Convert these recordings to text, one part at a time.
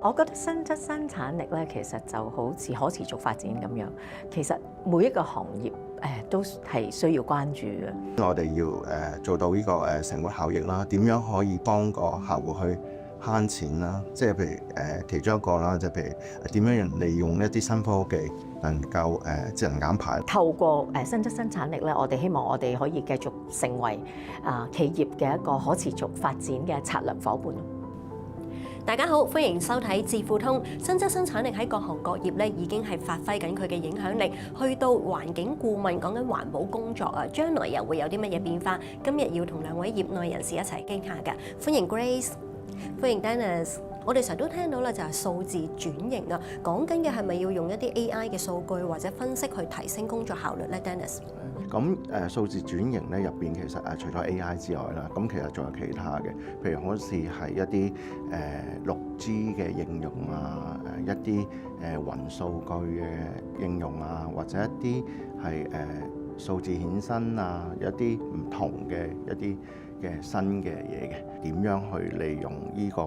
我覺得新質生產力咧，其實就好似可持續發展咁樣。其實每一個行業都係需要關注嘅。我哋要做到呢個成本效益啦，點樣可以幫個客戶去慳錢啦？即係譬如其中一個啦，就譬如點樣利用一啲新科技能夠節能減排。透過新質生產力咧，我哋希望我哋可以繼續成為企業嘅一個可持續發展嘅策略伙伴。大家好，歡迎收睇智庫通。新質生產力喺各行各業咧已經係發揮緊佢嘅影響力，去到環境顧問講緊環保工作啊，將來又會有啲乜嘢變化？今日要同兩位業內人士一齊傾下㗎。歡迎 Grace， 歡迎 Dennis。我哋成日都聽到啦，就係數字轉型啊，講緊嘅係咪要用一啲 AI 嘅數據或者分析去提升工作效率咧 ？Dennis。咁數字轉型咧入邊其實除咗 AI 之外啦，咁其實仲有其他嘅，譬如好似係一啲6G 嘅應用啊，一啲雲數據嘅應用啊，或者一啲係數字衍生啊，一啲唔同嘅一啲嘅新嘅嘢嘅，點樣去利用呢個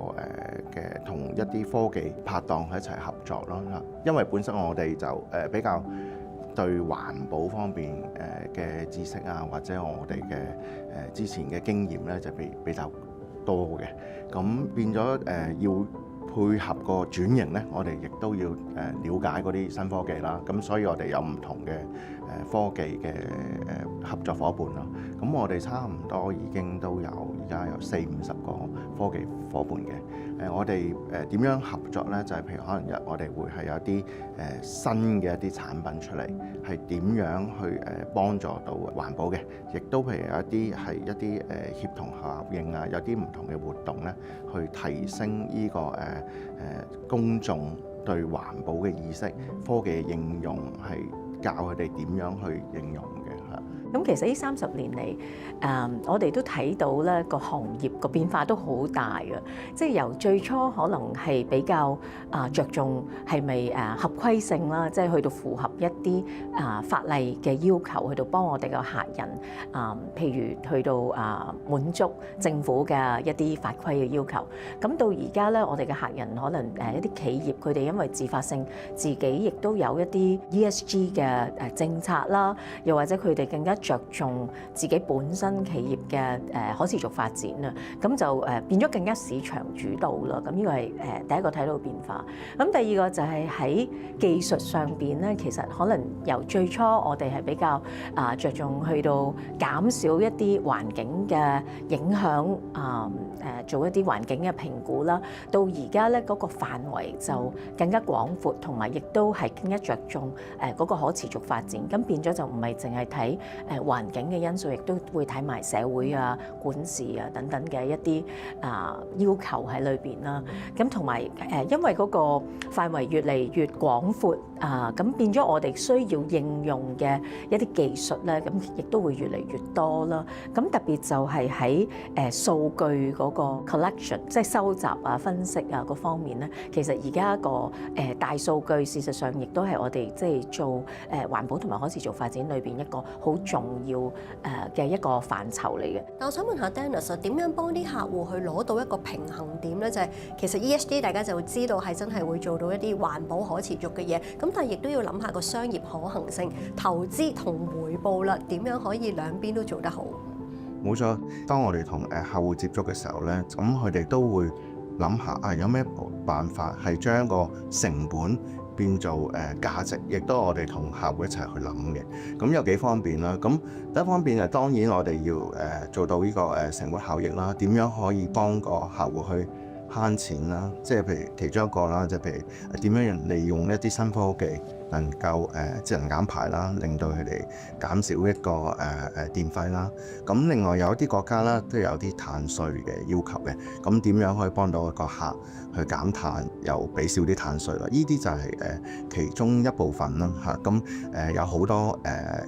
嘅同一啲科技拍檔一齊合作咯。因為本身我哋就比較對環保方面嘅知識啊，或者我哋嘅之前嘅經驗咧，就比較多嘅。咁變咗要配合個轉型咧，我哋亦都要了解嗰啲新科技啦。咁所以我哋有唔同嘅科技嘅合作伙伴咯。咁我哋差唔多已經都有而家有40-50個科技伙伴嘅。我哋點樣合作咧？就係譬如可能我哋會係有啲新嘅一啲產品出嚟，係點樣去幫助到環保嘅，亦都譬如有一啲係一啲協同效應啊，有啲唔同嘅活動咧，去提升呢個公眾對環保嘅意識，科技嘅應用係教佢哋點樣去應用嘅嚇。咁其實呢30年嚟，我哋都睇到咧個行業個變化都好大嘅，即係由最初可能係比較着重係咪合規性啦，即係去到符合一啲法例嘅要求，去到幫我哋個客人譬如去到滿足政府嘅一啲法規嘅要求。咁到而家咧，我哋嘅客人可能一啲企業佢哋因為自發性自己亦都有一啲 ESG 嘅政策啦，又或者佢哋更加着重自己本身企業嘅可持續發展啊，咁就變咗更加市場主導啦。咁呢個係第一個睇到變化。咁第二個就係喺技術上邊咧，其實可能由最初我哋係比較着重去到減少一啲環境嘅影響做一啲環境嘅評估啦，到而家咧嗰個範圍就更加廣闊，同埋亦都係更加着重嗰個可持續發展。咁變咗就唔係淨係睇環境嘅因素，亦都會睇埋社會啊、管治啊等等嘅一啲要求喺裏邊啦。咁同埋因為嗰個範圍越嚟越廣闊咁變咗我哋需要應用嘅一啲技術咧，咁亦都會越嚟越多啦。咁特別就係喺數據嗰個 collection， 即係收集分析嗰方面咧，其實而家個大數據事實上亦都係我哋即係做環保同埋可持續發展裏邊一個好重要嘅一個範疇嚟嘅。但我想問下 Dennis， 點樣幫啲客戶去攞到一個平衡點咧？就係其實 ESG 大家就會知道係真係會做到一啲環保可持續嘅嘢，咁但係亦都要諗下個商業可行性、投資同回報啦，點樣可以兩邊都做得好？冇錯，當我哋同客戶接觸嘅時候咧，咁佢哋都會諗下有咩辦法係將個成本變做價值，亦都我哋同客戶一齊去諗嘅。咁有幾方面啦。咁第一方面就當然我哋要做到呢個成本效益啦，點樣可以幫個客戶去慳錢啦？即係譬如其中一個啦，即係譬如點樣利用一啲新科技能夠節能減排啦，令到佢哋減少一個電費啦。咁另外有一啲國家啦，都有啲碳稅嘅要求嘅。咁點樣可以幫到一個客去減碳，又俾少啲碳稅啦？呢啲就係其中一部分啦嚇。咁有好多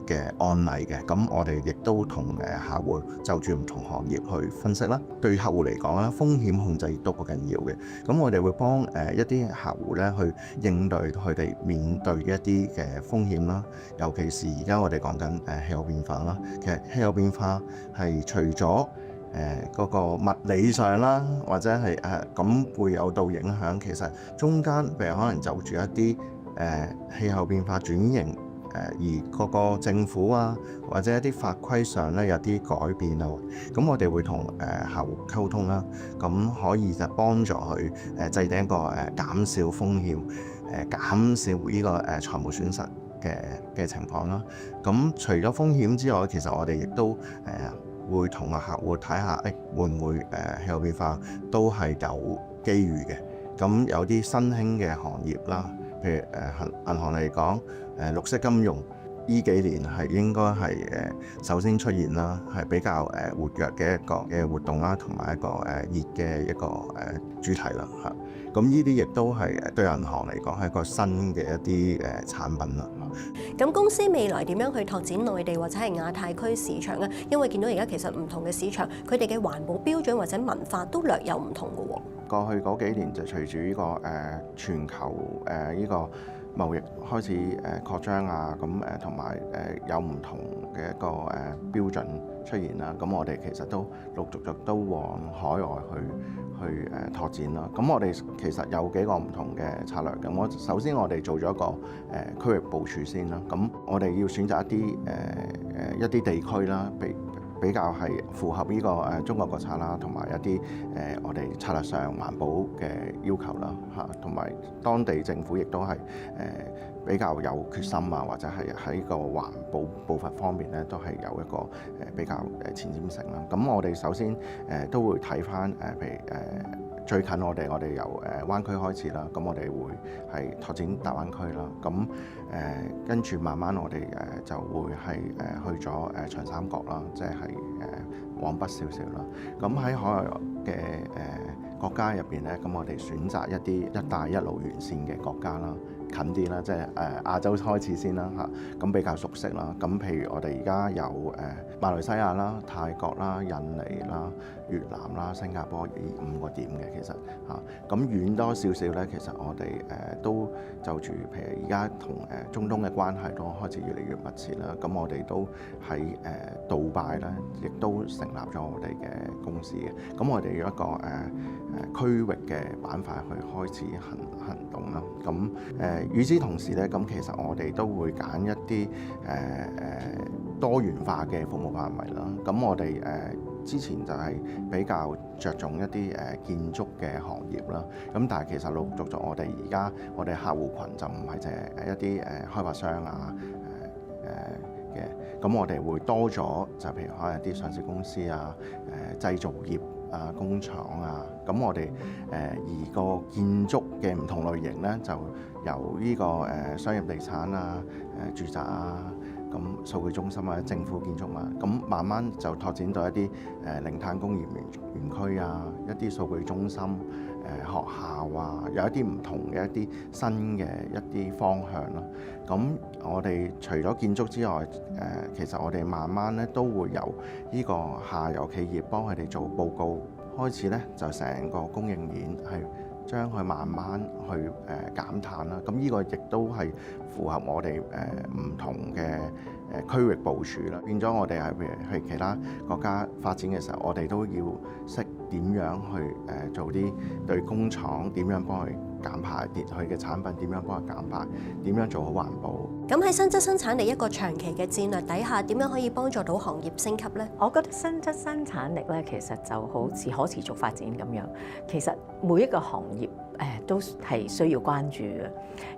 嘅案例嘅。咁我哋亦都同客戶就住唔同行業去分析啦。對客戶嚟講啦，風險控制亦都好緊要嘅。咁我哋會幫一啲客戶咧去應對佢哋面對嘅一啲嘅風險啦，尤其是而家我哋講緊氣候變化啦。其實氣候變化係除咗嗰個物理上啦，或者係咁會有到影響。其實中間譬如可能就住一啲氣候變化轉型。而嗰個政府啊，或者一啲法規上咧有啲改變啊，咁我哋會同客戶溝通啦，咁可以就幫助佢制定一個減少風險、減少呢個財務損失嘅情況啦。咁除咗風險之外，其實我哋亦都會同個客戶睇下，會唔會氣候變化都係有機遇嘅。咁有啲新興嘅行業啦，譬如銀行嚟講。綠色金融呢幾年係應該係首先出現啦，係比較活躍嘅一個嘅活動啦，同埋一個熱嘅一個主題啦嚇。咁呢啲亦都係對銀行嚟講係一個新嘅一啲產品啦。咁公司未來點樣去拓展內地或者係亞太區市場啊？因為見到而家其實唔同嘅市場，佢哋嘅環保標準或者文化都略有唔同嘅喎。過去嗰幾年就隨住呢個全球呢個貿易開始擴張啊，咁同埋有唔同嘅一個標準出現啦。咁我哋其實都陸續都往海外去拓展啦。咁我哋其實有幾個唔同嘅策略嘅。首先我哋做咗一個區域部署先啦。咁我哋要選擇一啲地區啦，比較係符合呢個中國國策啦，同埋一啲我哋策略上環保嘅要求啦嚇，同埋當地政府亦都係比較有決心啊，或者係喺個環保步伐方面咧，都係有一個比較前瞻性啦。咁我哋首先都會睇返譬如最近我哋由灣區開始啦，咁我哋會係拓展大灣區啦。咁跟住慢慢我哋就會係去咗長三角啦，即係往北少少啦。咁喺海外嘅國家入邊咧，咁我哋選擇一啲一帶一路沿線嘅國家啦，近啲啦，即係亞洲開始先啦嚇，咁比較熟悉啦。咁譬如我哋而家有馬來西亞啦、泰國啦、印尼啦、越南啦、新加坡呢5個點嘅其實嚇，咁遠多少少咧，其實我哋都就住譬如而家同中東嘅關係都開始越嚟越密切啦。咁我哋都喺杜拜咧，亦都成立咗我哋嘅公司嘅。咁我哋有一個區域嘅板塊去開始行動啦。咁與之同時咧，咁其實我哋都會揀一啲多元化嘅服務範圍啦。咁我哋之前就係比較着重一啲建築嘅行業啦。咁但係其實陸陸續續我哋而家我哋客戶群就唔係淨係一啲開發商啊嘅。咁我哋會多咗就譬如可能一啲上市公司啊、製造業啊、工廠啊。咁我哋而個建築嘅唔同類型咧，就由呢個商業地產啊、住宅啊。咁數據中心啊、政府建築物，咁慢慢就拓展到一啲零碳工業園區啊、一啲數據中心、學校啊，有一啲唔同嘅一啲新嘅一啲方向咯。咁我哋除咗建築之外，其實我哋慢慢咧都會由呢個下游企業幫佢哋做報告，開始咧就成個供應鏈係將佢慢慢去減碳啦。咁呢個亦都係符合我哋唔同嘅區域部署啦。變咗我哋係譬如去其他國家發展嘅時候，我哋都要識點樣去做啲對工廠點樣幫佢減排，佢嘅產品點樣幫佢減排，點樣做好環保。咁喺新質生產力一個長期嘅戰略底下，點樣可以幫助到行業升級呢？我覺得新質生產力咧，其實就好似可持續發展咁樣。其實每一個行業都係需要關注嘅。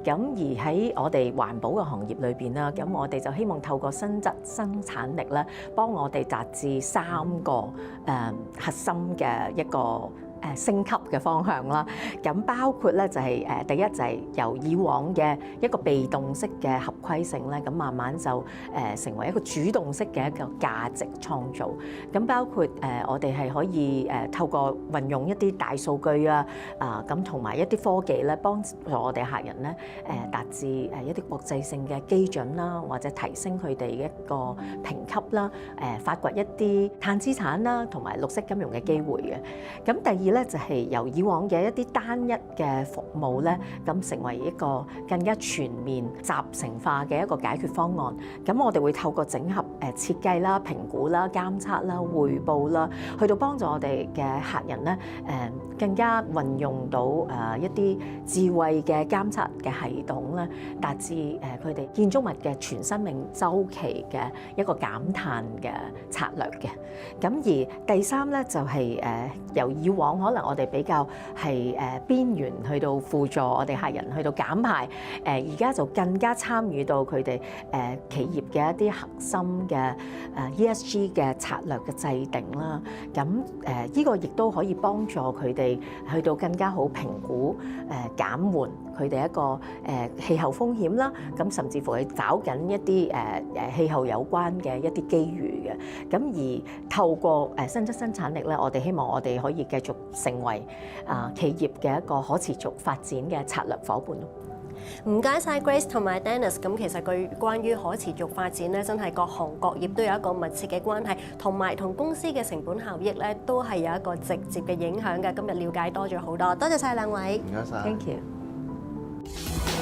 咁而喺我哋環保嘅行業裏邊啦，咁我哋就希望透過新質生產力咧，幫我哋達至3個核心嘅一個升級嘅方向啦。咁包括咧就係第一就係由以往嘅一個被動式嘅合規性咧，咁慢慢就成為一個主動式嘅一個價值創造。咁包括我哋係可以透過運用一啲大數據啊，咁同埋一啲科技咧，幫助我哋客人咧達至一啲國際性嘅基準啦，或者提升佢哋一個評級啦，發掘一啲碳資產啦，同埋綠色金融嘅機會嘅。咁第二咧就係由以往嘅一啲單一嘅服務咧，咁成為一個更加全面集成化嘅一個解決方案。咁我哋會透過整合設計啦、評估啦、監測啦、匯報啦，去到幫助我哋嘅客人咧更加運用到一啲智慧嘅監測嘅系統咧，達至佢哋建築物嘅全生命週期嘅一個減碳嘅策略嘅。咁而第三咧就係由以往可能我哋比較係邊緣去到輔助我哋客人去到減排，而家就更加參與到佢哋企業嘅一啲核心嘅ESG 嘅策略嘅制定啦。咁呢個亦都可以幫助佢哋去到更加好評估減緩佢哋一個氣候風險啦。咁甚至乎去找緊一啲氣候有關嘅一啲機遇嘅。咁而透過新質生產力咧，我哋希望我哋可以繼續成為企業嘅一個可持續發展嘅策略伙伴咯。唔該晒 Grace 同埋 Dennis。咁其實佢關於可持續發展咧，真係各行各業都有一個密切嘅關係，同埋同公司嘅成本效益咧，都係有一個直接嘅影響嘅。今日了解多咗好多，多謝晒兩位。唔該晒。Thank you。